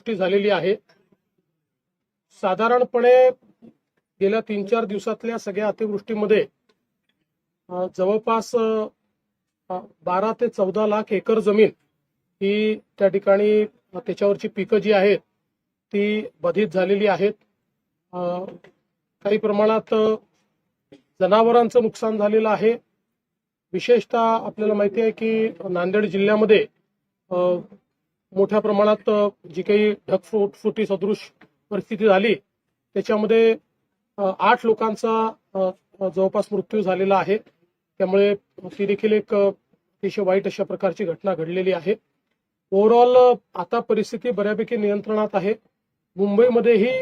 गोष्टी झालेली आहे। साधारणपणे गेल्या 3-4 दिवसातल्या सगळ्या अतिवृष्टीमध्ये जवळपास 12 ते 14 लाख एकर जमीन ही त्या ठिकाणी त्याच्यावरची पिकं जी आहेत ती बाधित झालेली आहेत। काही प्रमाणात जनावरांचं नुकसान झालेलं आहे। विशेषतः आपल्याला माहिती आहे की नांदेड जिल्ह्यामध्ये मोठ्या प्रमाणात जी काही ढगफुटी सदृश परिस्थिती झाली त्याच्यामध्ये 8 लोकांचा जवळपास मृत्यू झालेला आहे। त्यामुळे ती देखील एक अतिशय वाईट अशा प्रकारची घटना घडलेली आहे। ओव्हरऑल आता परिस्थिती बऱ्यापैकी नियंत्रणात आहे। मुंबईमध्येही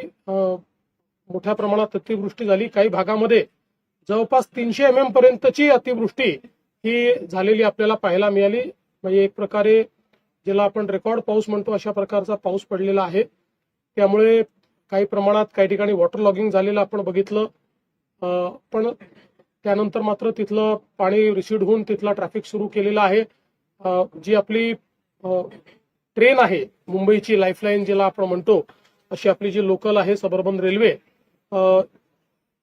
मोठ्या प्रमाणात अतिवृष्टी झाली। काही भागामध्ये जवळपास 300 mm पर्यंतची अतिवृष्टी ही झालेली आपल्याला पाहायला मिळाली। म्हणजे एक प्रकारे ज्याला आपण रेकॉर्ड पाऊस म्हणतो अशा प्रकारचा पाऊस पडलेला आहे। त्यामुळे काही प्रमाणात काही ठिकाणी वॉटर लॉगिंग झालेलं आपण बघितलं, पण त्यानंतर मात्र तिथलं पाणी रिसीड होऊन तिथला ट्रॅफिक सुरू केलेला आहे। जी आपली ट्रेन आहे मुंबईची लाईफलाईन ज्याला आपण म्हणतो अशी आपली जी लोकल आहे सबर्बन रेल्वे,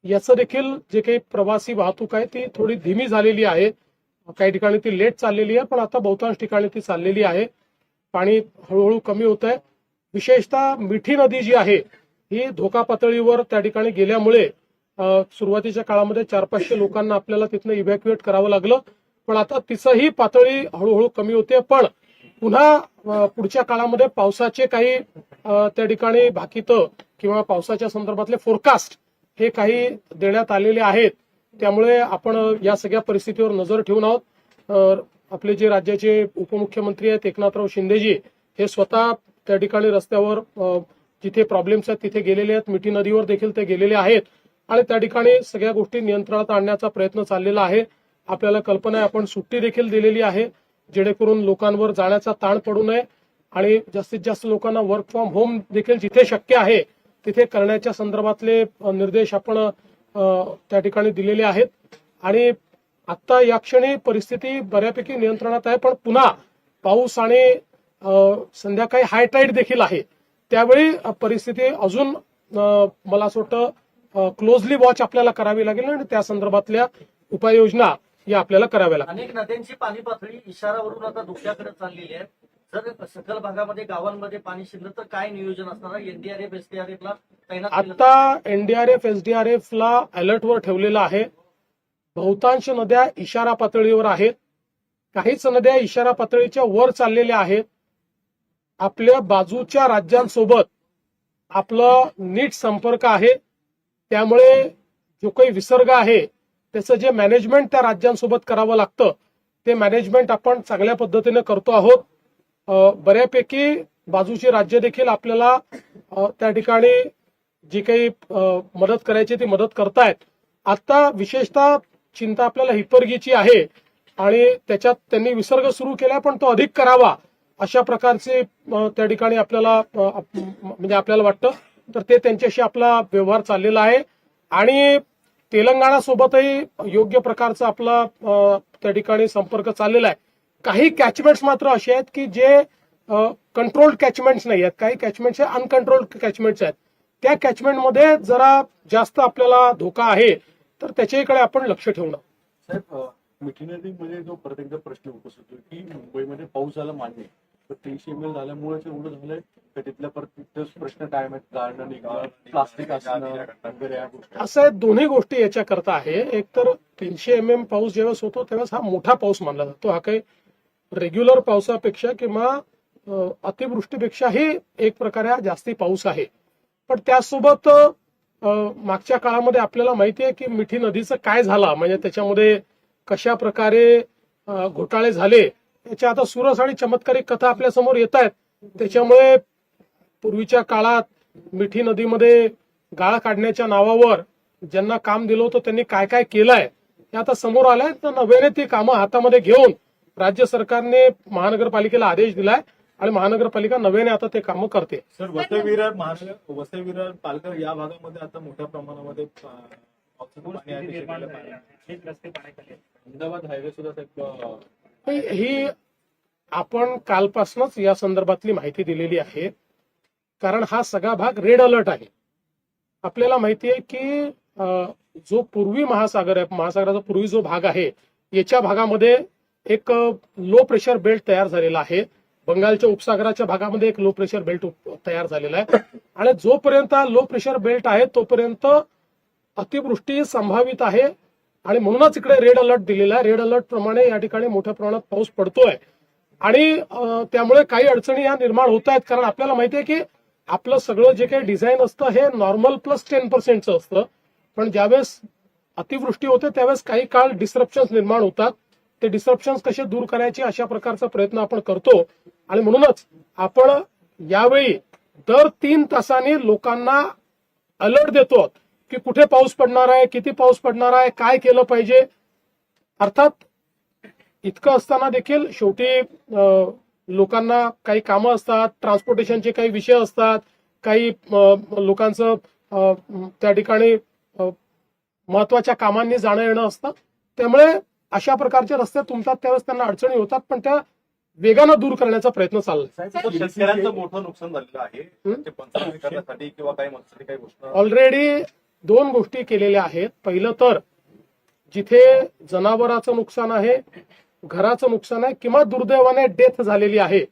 याचं देखील जे काही प्रवासी वाहतूक आहे ती थोडी धीमी झालेली आहे। काही ठिकाणी ती लेट चाललेली आहे, पण आता बहुतांश ठिकाणी ती चाललेली आहे। पाणी हळूहळू कमी होत आहे। विशेषतः मिठी नदी जी आहे ही धोका पातळीवर त्या ठिकाणी गेल्यामुळे सुरुवातीच्या काळामध्ये 400-500 लोकांना आपल्याला तिथनं इव्हॅक्युएट करावं लागलं, पण आता तिचंही पातळी हळूहळू कमी होते। पण पुन्हा पुढच्या काळामध्ये पावसाचे काही त्या ठिकाणी भाकितं किंवा पावसाच्या संदर्भातले फोरकास्ट हे काही देण्यात आलेले आहेत। त्यामुळे आपण या सगळ्या परिस्थितीवर नजर ठेवून आहोत। आपले जे राज्याचे उपमुख्यमंत्री आहेत एकनाथराव शिंदेजी हे स्वतः त्या ठिकाणी रस्त्यावर जिथे प्रॉब्लेम्स आहेत तिथे गेलेले आहेत। मिठी नदीवर देखील ते गेलेले आहेत आणि त्या ठिकाणी सगळ्या गोष्टी नियंत्रणात आणण्याचा प्रयत्न चाललेला आहे। आपल्याला कल्पना आहे, आपण सुट्टी देखील दिलेली आहे जेणेकरून लोकांवर जाण्याचा ताण पडू नये आणि जास्तीत जास्त लोकांना वर्क फ्रॉम होम देखील जिथे शक्य आहे तिथे करण्याच्या संदर्भातले निर्देश आपण त्या ठिकाणी दिलेले आहेत। आणि आता या क्षणी परिस्थिती बऱ्यापैकी नियंत्रणात आहे, पण पुन्हा पाऊस आणि संध्याकाळी हाय टाईड देखील आहे। त्यावेळी परिस्थिती अजून मला असं वाटतं क्लोजली वॉच आपल्याला करावी लागेल आणि त्या संदर्भातल्या उपाययोजना या आपल्याला कराव्या लागतील। अनेक नद्यांची पाणी पातळी इशारावरून आता धोक्याकडे चाललेली आहे। जर सखल भागामध्ये गावांमध्ये पाणी शिरलं तर काय नियोजन असणार? एनडीआरएफ एसडीआरएफला तैनात आता एनडीआरएफ एसडीआरएफला अलर्टवर ठेवलेलं आहे। बहुतांश नद्या इशारा पातळीवर आहेत, काहीच नद्या इशारा पातळीच्या वर चाललेल्या आहेत। आपल्या बाजूच्या राज्यांसोबत आपला नीट संपर्क आहे, त्यामुळे जो काही विसर्ग आहे त्याचं जे मॅनेजमेंट त्या राज्यांसोबत करावं लागतं ते मॅनेजमेंट आपण चांगल्या पद्धतीने करतो आहोत। बऱ्यापैकी बाजूची राज्य देखील आपल्याला त्या ठिकाणी जी काही मदत करायची ती मदत करतायत। आता विशेषतः चिंता आपल्याला हिप्परगीची आहे आणि त्याच्यात त्यांनी विसर्ग सुरू केलाय, पण तो अधिक करावा अशा प्रकारचे त्या ठिकाणी आपल्याला म्हणजे आपल्याला वाटतं, तर ते त्यांच्याशी आपला व्यवहार चाललेला आहे। आणि तेलंगणासोबतही योग्य प्रकारचा आपला त्या ठिकाणी संपर्क चाललेला आहे। काही कॅचमेंट्स मात्र असे आहेत की जे कंट्रोल्ड कॅचमेंट्स नाही आहेत, काही कॅचमेंट्स हे अनकंट्रोल्ड कॅचमेंट्स आहेत। त्या कॅचमेंटमध्ये जरा जास्त आपल्याला धोका आहे, तर त्याच्याकडे आपण लक्ष ठेवणं। साहेब, मिठी नदीमध्ये जो परत एकदा प्रश्न उपस्थित होतो की मुंबईमध्ये पाऊस झाला मान्य, तर 300 ml झाल्यामुळे एवढं झालंय का तिथल्या परत प्रश्न काय आहेत? गाळणं निघणं, प्लास्टिक असणं वगैरे या गोष्टी असं दोन्ही गोष्टी याच्या करता आहे। एक तर 300 mm पाऊस जेव्हा होतो तेव्हा हा मोठा पाऊस मानला जातो। हा काही रेग्युलर पावसापेक्षा किंवा अतिवृष्टीपेक्षाही एक प्रकारे जास्ती पाऊस आहे। पण त्यासोबत मागच्या काळामध्ये आपल्याला माहिती आहे की मिठी नदीचं काय झालं, म्हणजे त्याच्यामध्ये कशा प्रकारे घोटाळे झाले याच्या आता सुरस आणि चमत्कारिक कथा आपल्या समोर येत आहेत। त्याच्यामुळे पूर्वीच्या काळात मिठी नदीमध्ये गाळ काढण्याच्या नावावर ज्यांना काम दिलं होतं त्यांनी काय काय केलंय हे आता समोर आलंय। तर नव्याने ती कामं हातामध्ये घेऊन राज्य सरकारने महानगरपालिकेला आदेश दिलाय आणि महानगरपालिका नव्याने आता ते कामं करते। सर, वसई-विरार पालघर या भागामध्ये आता मोठ्या प्रमाणामध्ये अहमदाबाद हायवे सुद्धा ही आपण कालपासूनच या संदर्भातली माहिती दिलेली आहे। कारण हा सगळा भाग रेड अलर्ट आहे. आपल्याला माहिती आहे की जो पूर्वी महासागर आहे, महासागराचा पूर्वी जो भाग आहे, याच्या भागामध्ये एक लो प्रेशर बेल्ट तयार झालेला आहे. बंगालच्या उपसागराच्या भागामध्ये एक लो प्रेशर बेल्ट तयार झालेला आहे. आणि जोपर्यंत लो प्रेशर बेल्ट आहे तोपर्यंत अतिवृष्टी संभावित आहे. आणि म्हणूनच इकडे रेड अलर्ट दिलेला आहे. रेड अलर्ट प्रमाणे या ठिकाणी मोठ्या प्रमाणात पाऊस पडतोय. आणि त्यामुळे काही अडचणी या निर्माण होत आहेत. कारण आपल्याला माहिती आहे की आपलं सगळं जे काही डिझाईन असतं हे नॉर्मल प्लस 10%चं असतं. पण ज्यावेळेस अतिवृष्टी होते त्यावेळेस काही काळ डिस्रप्शन्स निर्माण होतात. ते डिस्रप्शन्स कसे दूर करायचे अशा प्रकारचा प्रयत्न आपण करतो. आणि म्हणूनच आपण यावेळी दर 3 तासांनी लोकांना अलर्ट देतो की कुठे पाऊस पडणार आहे, किती पाऊस पडणार आहे, काय केलं पाहिजे. अर्थात इतकं असताना देखील शेवटी लोकांना काही कामं असतात, ट्रान्सपोर्टेशनचे काही विषय असतात, काही लोकांचं त्या ठिकाणी महत्वाच्या कामांनी जाणं येणं असतं. त्यामुळे अशा प्रकारचे रस्ते तुंबतात त्यावेळेस त्यांना अडचणी होतात. पण त्या वेगानं दूर करण्याचा प्रयत्न चाललाय. शेतकऱ्यांचं मोठं नुकसान झालेलं आहे. ते पंचनामे करण्यासाठी किंवा काही मदतीसाठी काही गोष्ट ऑलरेडी 2 गोष्टी केलेल्या आहेत. पहिलं तर जिथे जनावरांचं नुकसान आहे, घराचं नुकसान आहे किंवा दुर्दैवाने डेथ झालेली आहे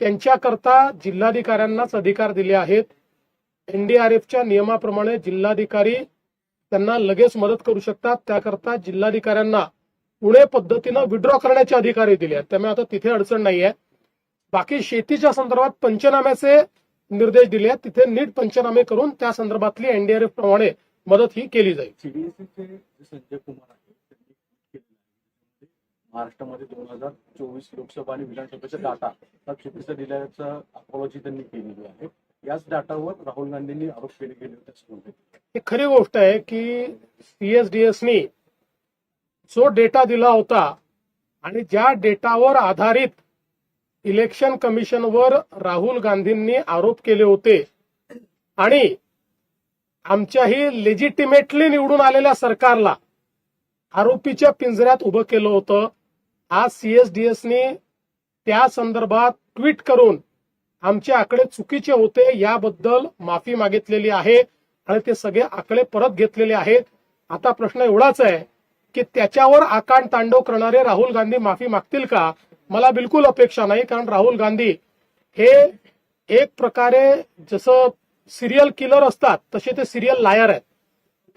त्यांच्याकरता जिल्हाधिकाऱ्यांनाच अधिकार दिले आहेत. एनडीआरएफच्या नियमाप्रमाणे जिल्हाधिकारी त्यांना लगेच मदत करू शकतात. त्याकरता जिल्हाधिकाऱ्यांना पुणे पद्धतीनं विड्रॉ करण्याचे अधिकार दिले आहेत. त्यामुळे आता तिथे अडचण नाहीये. बाकी शेतीच्या संदर्भात पंचनाम्याचे निर्देश दिले आहेत. तिथे नीट पंचनामे करून त्या संदर्भातली एनडीआरएफ प्रमाणे मदत ही केली जाईल. सीडीएसचे जे संजय कुमार आहेत त्यांनी केलेलं आहे. महाराष्ट्रामध्ये 2024 लोकसभा आणि विधानसभेचा डाटा हा चुकीचा दिल्याचं अपॉलॉजी त्यांनी केलेली आहे. याच डाटावर राहुल गांधींनी आरोप केले गेले होते असं म्हणतात. ही खरी गोष्ट आहे की सीएसडीएसनी जो डेटा दिला होता आणि ज्या डेटावर आधारित इलेक्शन कमिशनवर राहुल गांधींनी आरोप केले होते आणि आमच्याही लेजिटिमेटली निवडून आलेल्या सरकारला आरोपीच्या पिंजऱ्यात उभं केलं होतं. आज सीएसडीएसनी त्या संदर्भात ट्विट करून आमचे आकडे चुकीचे होते याबद्दल माफी मागितलेली आहे आणि ते सगळे आकडे परत घेतलेले आहेत. आता प्रश्न एवढाच आहे की त्याच्यावर आकांड तांडव करणारे राहुल गांधी माफी मागतील का? मला बिलकुल अपेक्षा नाही. कारण राहुल गांधी हे एक प्रकारे जसं सिरियल किलर असतात तसे ते सिरियल लायर आहेत.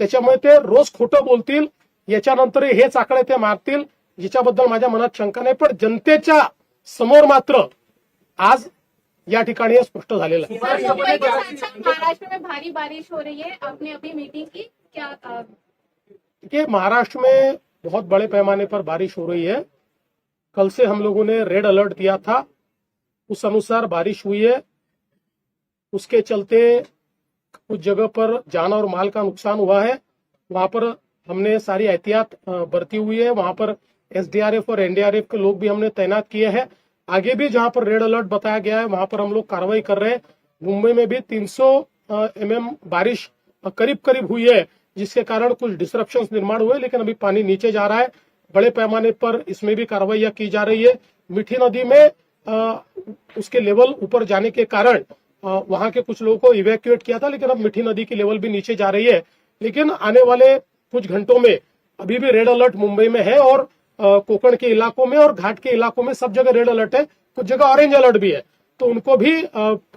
त्याच्यामुळे ते रोज खोटं बोलतील. याच्यानंतरही हेच आकडे ते मारतील, जिच्याबद्दल माझ्या मनात शंका नाही. पण जनतेच्या समोर मात्र आज या ठिकाणी हे स्पष्ट झालेलं आहे. महाराष्ट्र में भारी बारिश हो रही है, आपने अभी मीटिंग की क्या? कि महाराष्ट्र में बहुत बड़े पैमाने पर बारिश हो रही है. कल से हम लोगों ने रेड अलर्ट दिया था, उस अनुसार बारिश हुई है. उसके चलते कुछ जगह पर जान और माल का नुकसान हुआ है. वहां पर हमने सारी एहतियात बरती हुई है. वहां पर एसडीआरएफ और एनडीआरएफ के लोग भी हमने तैनात किए हैं. आगे भी जहां पर रेड अलर्ट बताया गया है वहां पर हम लोग कार्रवाई कर रहे हैं. मुंबई में भी 300 mm बारिश करीब करीब हुई है, जिसके कारण कुछ डिस्ट्रप्शंस निर्माण हुए, लेकिन अभी पानी नीचे जा रहा है. बड़े पैमाने पर इसमें भी कार्रवाइयां की जा रही है. मीठी नदी में उसके लेवल ऊपर जाने के कारण वहां के कुछ लोगों को इवैक्यूएट किया था, लेकिन अब मीठी नदी की लेवल भी नीचे जा रही है. लेकिन आने वाले कुछ घंटों में अभी भी रेड अलर्ट मुंबई में है और कोकण के इलाकों में और घाट के इलाकों में सब जगह रेड अलर्ट है. कुछ जगह ऑरेंज अलर्ट भी है. तो उनको भी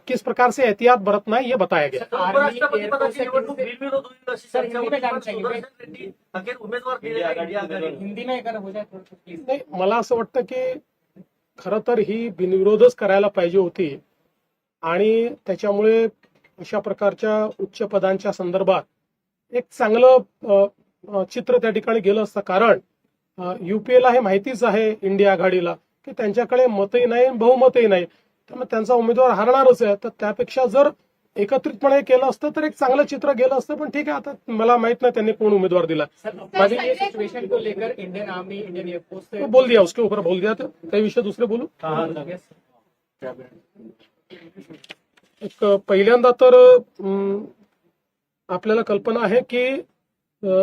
किस प्रकार से एहतियात बरतना है ये बताया गया. उपराष्ट्रपतीपदाची निवडणूक बिनविरोध होईल अशी चर्चा होती. पण सुदर्शन रेड्डी अखेर उमेदवार दिलेले आहे इंडिया आघाडीने. हिंदी में अगर हो जाए तो प्लीज. नाही, मला असं वाटतं की खरं तर ही बिनविरोधच करायला पाहिजे होती आणि त्याच्यामुळे अशा प्रकारच्या उच्च पदांच्या संदर्भात एक चांगलं चित्र त्या ठिकाणी गेलं असतं. कारण युपीएला हे माहितीच आहे इंडिया आघाडीला की त्यांच्याकडे मतही नाही बहुमतही नाही, त्यामुळे त्यांचा उमेदवार हारणारच आहे. तर त्यापेक्षा जर एकत्रितपणे केलं असतं तर एक चांगलं चित्र गेलं असतं. पण ठीक आहे, आता मला माहित नाही त्यांनी कोण उमेदवार दिला. सर ये सिचुएशन को लेकर इंडियन आर्मी इंडियन एयरफोर्स से बोल दिया, उसके ऊपर बोल दिया. तर काही विषय दुसरे बोलू. एक पहिल्यांदा तर आपल्याला कल्पना आहे की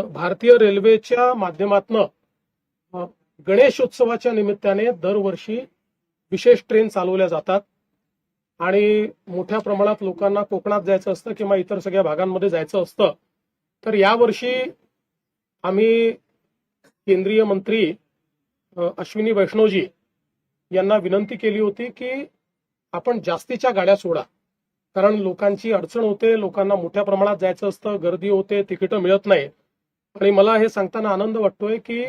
भारतीय रेल्वेच्या माध्यमातून गणेशोत्सवाच्या निमित्ताने दरवर्षी विशेष ट्रेन चालवल्या जातात. आणि मोठ्या प्रमाणात लोकांना कोकणात जायचं असतं किंवा इतर सगळ्या भागांमध्ये जायचं असतं, तर यावर्षी आम्ही केंद्रीय मंत्री अश्विनी वैष्णवजी यांना विनंती केली होती की आपण जास्तीच्या गाड्या सोडा, कारण लोकांची अडचण होते, लोकांना मोठ्या प्रमाणात जायचं असतं, गर्दी होते, तिकीटं मिळत नाही. आणि मला हे सांगताना आनंद वाटतोय की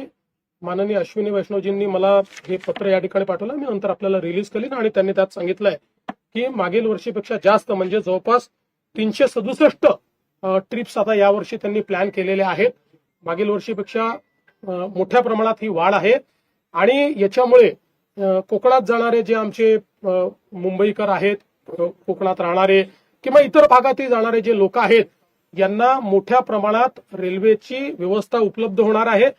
माननीय अश्विनी वैष्णवजींनी मला हे पत्र या ठिकाणी पाठवलं. मी नंतर आपल्याला रिलीज करीन आणि त्यांनी त्यात सांगितलंय की मागील वर्षीपेक्षा जास्त म्हणजे जवळपास 367 ट्रिप्स आता यावर्षी त्यांनी प्लॅन केलेले आहेत. मागील वर्षीपेक्षा मोठ्या प्रमाणात ही वाढ आहे आणि याच्यामुळे कोकणात जाणारे जे आमचे मुंबईकर आहेत, कोकणात राहणारे किंवा इतर भागातील जाणारे जे लोक आहेत, यांना मोठ्या प्रमाणात रेल्वेची व्यवस्था उपलब्ध होणार आहे.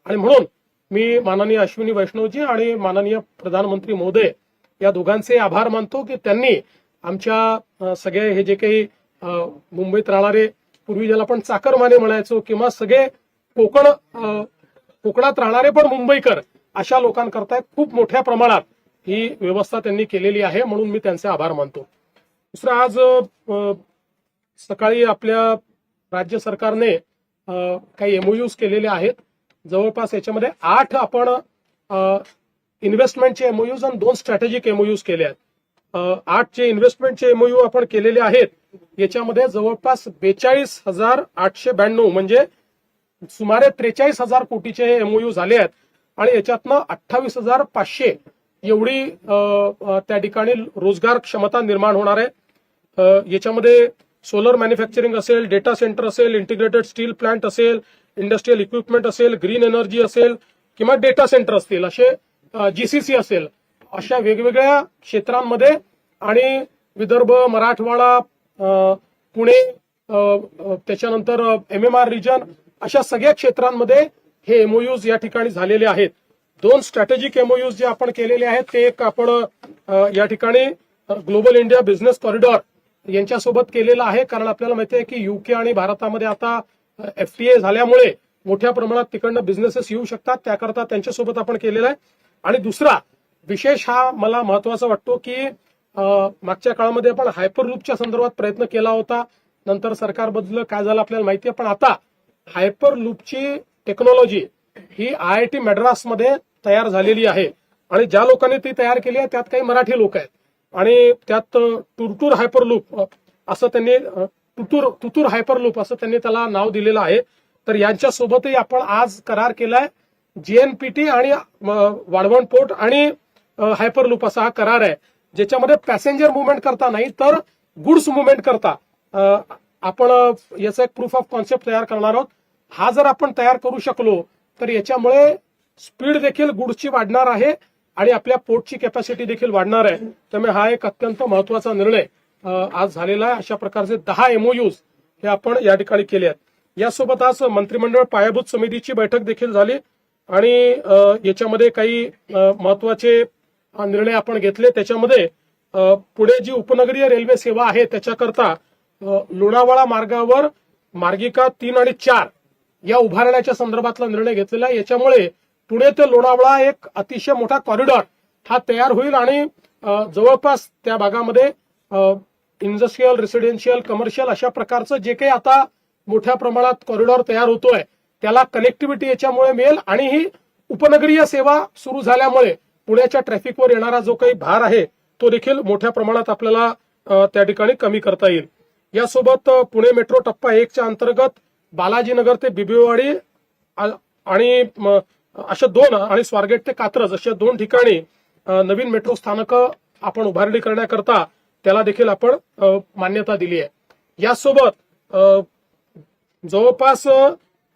आणि म्हणून मी माननीय अश्विनी वैष्णवजी आणि माननीय प्रधानमंत्री महोदय या दोघांचे आभार मानतो की त्यांनी आमच्या सगळे हे जे काही मुंबईत राहणारे, पूर्वी ज्याला आपण चाकरमाने म्हणायचो, किंवा सगळे कोकणात राहणारे पण मुंबईकर, अशा लोकांकरता खूप मोठ्या प्रमाणात ही व्यवस्था त्यांनी केलेली आहे, म्हणून मी त्यांचे आभार मानतो. दुसरं, आज सकाळी आपल्या राज्य सरकारने काही एमओयूज केलेले आहेत. जवळपास याच्यामध्ये 8 आपण इन्व्हेस्टमेंटचे एमओयूज आणि 2 स्ट्रॅटेजिक एमओयूज केले आहेत. 8 जे इन्व्हेस्टमेंटचे एमओयू आपण केलेले आहेत, याच्यामध्ये जवळपास 42,892 म्हणजे सुमारे 43,000 कोटीचे एमओयू झाले आहेत आणि याच्यातनं 28,500 एवढी त्या ठिकाणी रोजगार क्षमता निर्माण होणार आहे. याच्यामध्ये सोलर मॅन्युफॅक्चरिंग असेल, डेटा सेंटर असेल, इंटिग्रेटेड स्टील प्लांट असेल, इंडस्ट्रियल इक्विपमेंट असेल, ग्रीन एनर्जी असेल किंवा डेटा सेंटर असतील, असे जीसीसी असेल, अशा वेगवेगळ्या क्षेत्रांमध्ये आणि विदर्भ, मराठवाडा, पुणे, त्याच्यानंतर MMR रिजन, अशा सगळ्या क्षेत्रांमध्ये हे एमओयूज या ठिकाणी झालेले आहेत. 2 स्ट्रॅटेजिक एमओयूज जे आपण केलेले आहेत, ते एक आपण या ठिकाणी ग्लोबल इंडिया बिझनेस कॉरिडॉर यांच्यासोबत केलेलं आहे, कारण आपल्याला माहिती आहे की UK आणि भारतामध्ये आता FTA झाल्यामुळे मोठ्या प्रमाणात तिकडनं बिझनेसेस येऊ शकतात, त्याकरता त्यांच्यासोबत आपण केलेला आहे. आणि दुसरा विशेष हा मला महत्वाचा वाटतो की मागच्या काळामध्ये आपण हायपरलूपच्या संदर्भात प्रयत्न केला होता, नंतर सरकार बदललं, काय झालं आपल्याला माहिती आहे, पण आता हायपरलूपची टेक्नॉलॉजी ही IIT मद्रासमध्ये तयार झालेली आहे आणि ज्या लोकांनी ती तयार केली आहे त्यात काही मराठी लोक आहेत आणि त्यात टुरटूर हायपरलूप असं त्यांनी तुतूर हायपरलूप असं त्यांनी त्याला नाव दिलेलं आहे. तर यांच्यासोबतही आपण आज करार केलाय. JNPT आणि वाढवण पोर्ट आणि हायपरलूप असा हा करार आहे, ज्याच्यामध्ये पॅसेंजर मुवमेंट करता नाही तर गुड्स मुवमेंट करता आपण याचा एक प्रूफ ऑफ कॉन्सेप्ट तयार करणार आहोत. हा जर आपण तयार करू शकलो तर याच्यामुळे स्पीड देखील गुड्सची वाढणार आहे आणि आपल्या पोर्टची कॅपॅसिटी देखील वाढणार आहे. त्यामुळे हा एक अत्यंत महत्वाचा निर्णय आज झालेला आहे. अशा प्रकारचे 10 एमओयूज हे आपण या ठिकाणी केले आहेत. यासोबत आज मंत्रिमंडळ पायाभूत समितीची बैठक देखील झाली आणि याच्यामध्ये काही महत्वाचे निर्णय आपण घेतले. त्याच्यामध्ये पुढे जी उपनगरीय रेल्वे सेवा आहे त्याच्याकरता लोणावळा मार्गावर मार्गिका 3 आणि 4 या उभारण्याच्या संदर्भातला निर्णय घेतलेला आहे. याच्यामुळे पुणे ते लोणावळा एक अतिशय मोठा कॉरिडॉर हा तयार होईल आणि जवळपास त्या भागामध्ये इंडस्ट्रियल, रेसिडेन्शियल, कमर्शियल अशा प्रकारचं जे काही आता मोठ्या प्रमाणात कॉरिडॉर तयार होतोय त्याला कनेक्टिव्हिटी याच्यामुळे मिळेल आणि ही उपनगरीय सेवा सुरू झाल्यामुळे पुण्याच्या ट्रॅफिकवर येणारा जो काही भार आहे तो देखील मोठ्या प्रमाणात आपल्याला त्या ठिकाणी कमी करता येईल. यासोबत पुणे मेट्रो टप्पा 1 च्या अंतर्गत बालाजीनगर ते बिबिवाडी आणि अशा 2 आणि स्वारगेट ते कात्रज अशा 2 ठिकाणी नवीन मेट्रो स्थानक आपण उभारणी करण्याकरता त्याला देखील आपण मान्यता दिली आहे. यासोबत जवळपास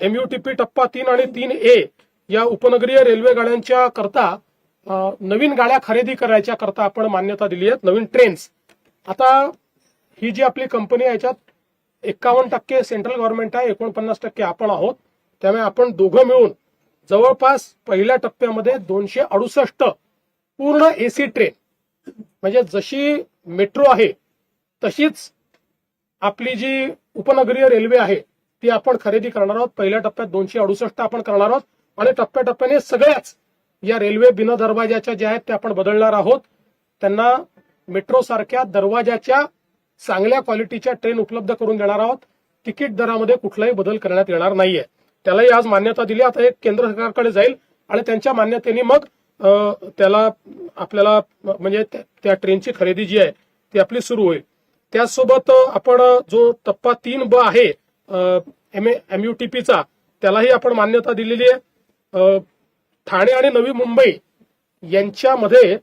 MUTP टप्पा 3 आणि 3A या उपनगरीय रेल्वे गाड्यांच्या करता नवीन गाड्या खरेदी करायच्या करता आपण मान्यता दिली आहे, नवीन ट्रेन्स. आता ही जी आपली कंपनी आहे याच्यात 51% सेंट्रल गव्हर्नमेंट आहे, 49% आपण आहोत. त्यामुळे आपण दोघं मिळून जवळपास पहिल्या टप्प्यामध्ये 268 पूर्ण AC ट्रेन, म्हणजे जशी मेट्रो आहे तशीच आपली जी उपनगरीय रेल्वे आहे ती आपण खरेदी करणार आहोत. पहिल्या टप्प्यात 268 आपण करणार आहोत आणि टप्प्याटप्प्याने सगळ्याच या रेल्वे बिना दरवाजाच्या ज्या आहेत त्या आपण बदलणार आहोत. त्यांना मेट्रो सारख्या दरवाजाच्या चांगल्या क्वालिटीच्या ट्रेन उपलब्ध करून देणार आहोत. तिकीट दरामध्ये कुठलाही बदल करण्यात येणार नाहीये. त्यालाही आज मान्यता दिली. आता एक केंद्र सरकारकडे जाईल आणि त्यांच्या मान्यतेने मग त्याला आपल्याला म्हणजे त्या ट्रेनची खरेदी जी आहे ती आपली सुरू होईल. त्याचसोबत आपण जो टप्पा 3B आहे MUTPचा त्यालाही आपण मान्यता दिलेली आहे. ठाणे आणि नवी मुंबई यांच्यामध्ये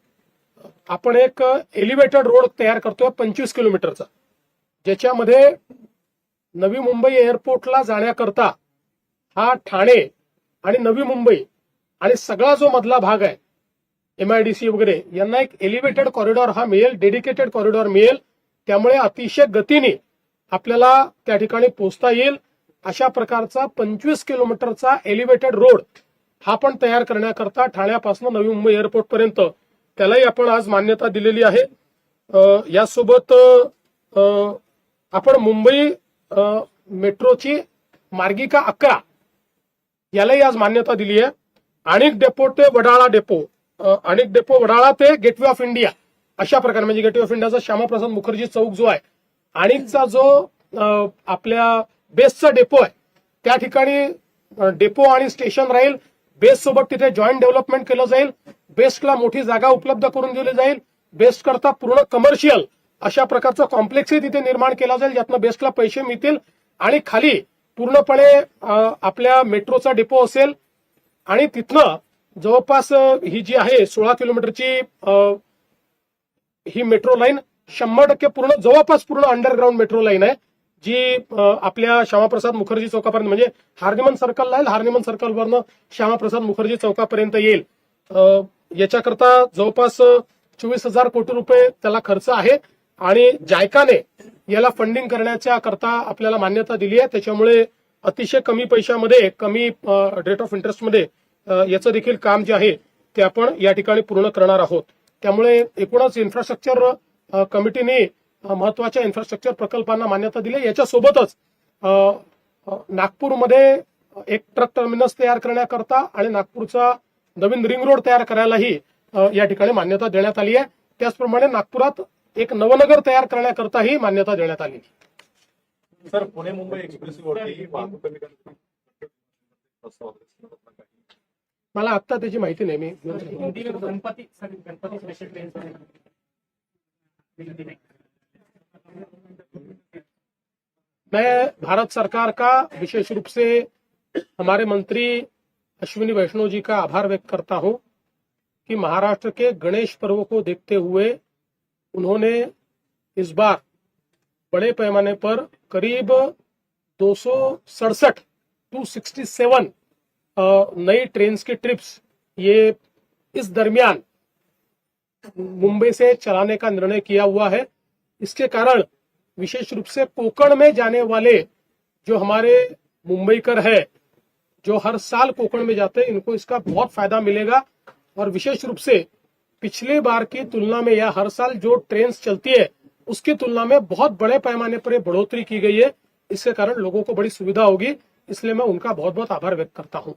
आपण एक एलिव्हेटेड रोड तयार करतोय 25 किलोमीटरचा, ज्याच्यामध्ये नवी मुंबई एअरपोर्टला जाण्याकरता हा ठाणे आणि नवी मुंबई आणि सगळा जो मधला भाग आहे MIDC वगैरे यांना एक एलिव्हेटेड कॉरिडॉर हा मिळेल, डेडिकेटेड कॉरिडॉर मिळेल. त्यामुळे अतिशय गतीने आपल्याला त्या ठिकाणी पोहोचता येईल. अशा प्रकारचा 25 किलोमीटरचा एलिव्हेटेड रोड हा पण तयार करण्याकरता ठाण्यापासून नवी मुंबई एअरपोर्ट पर्यंत त्यालाही आपण आज मान्यता दिलेली आहे. यासोबत आपण मुंबई मेट्रोची मार्गिका 11 यालाही आज मान्यता दिली आहे. आणिक डेपो ते वडाळा डेपो, आणिक डेपो वडाळा ते गेटवे ऑफ इंडिया अशा प्रकारे, म्हणजे गेटवे ऑफ इंडियाचा श्यामाप्रसाद मुखर्जी चौक जो आहे, आणिकचा जो आपल्या बेस्टचा डेपो आहे त्या ठिकाणी डेपो आणि स्टेशन राहील. बेस्ट सोबत तिथे जॉईंट डेव्हलपमेंट केलं जाईल. बेस्टला मोठी जागा उपलब्ध करून दिली जाईल. बेस्ट करता पूर्ण कमर्शियल अशा प्रकारचा कॉम्प्लेक्सही तिथे निर्माण केला जाईल, ज्यातनं बेस्टला पैसे मिळतील. आणि खाली पूर्णपणे आपल्या मेट्रोचा डेपो असेल आणि तिथनं जवळपास ही जी आहे 16 किलोमीटरची ही मेट्रो लाईन 100% पूर्ण जवळपास पूर्ण अंडरग्राऊंड मेट्रो लाईन आहे, जी आपल्या श्यामाप्रसाद मुखर्जी चौकापर्यंत म्हणजे हार्निमन सर्कल राहील, हार्निमन सर्कलवरनं श्यामाप्रसाद मुखर्जी चौकापर्यंत येईल. याच्याकरता जवळपास 24,000 कोटी रुपये त्याला खर्च आहे आणि जायकाने याला फंडिंग करण्याच्या करता आपल्याला मान्यता दिली आहे. त्याच्यामुळे अतिशय कमी पैशामध्ये, कमी रेट ऑफ इंटरेस्टमध्ये याचं देखील काम जे आहे ते आपण या ठिकाणी पूर्ण करणार आहोत. त्यामुळे एकूणच इन्फ्रास्ट्रक्चर कमिटीने महत्वाच्या इन्फ्रास्ट्रक्चर प्रकल्पांना मान्यता दिली. याच्यासोबतच नागपूरमध्ये एक ट्रक टर्मिनस तयार करण्याकरता आणि नागपूरचा नवीन रिंग रोड तयार करायलाही या ठिकाणी मान्यता देण्यात आली आहे. त्याचप्रमाणे नागपुरात एक नवनगर तयार करण्याकरताही मान्यता देण्यात आली. सर, पुणे मुंबई एक्सप्रेसवरती वाहतूक कमी करण्यासाठी प्रस्ताव आहे. मला आत्ता त्याची माहिती नाही. मी हिंदी में गणपति स्पेशल ट्रेन मैं भारत सरकार का विशेष रूप से हमारे मंत्री अश्विनी वैष्णव जी का आभार व्यक्त करता हूं कि महाराष्ट्र के गणेश पर्व को देखते हुए उन्होंने इस बार बड़े पैमाने पर करीब 267 नई ट्रेन की ट्रिप्स ये इस दरमियान मुंबई से चलाने का निर्णय किया हुआ है. इसके कारण विशेष रूप से कोकण में जाने वाले जो हमारे मुंबईकर है, जो हर साल कोकण में जाते हैं, इनको इसका बहुत फायदा मिलेगा. और विशेष रूप से पिछले बार की तुलना में या हर साल जो ट्रेन चलती है उसकी तुलना में बहुत बड़े पैमाने पर बढ़ोतरी की गई है. इसके कारण लोगों को बड़ी सुविधा होगी. इसलिए मैं उनका बहुत बहुत आभार व्यक्त करता हूं.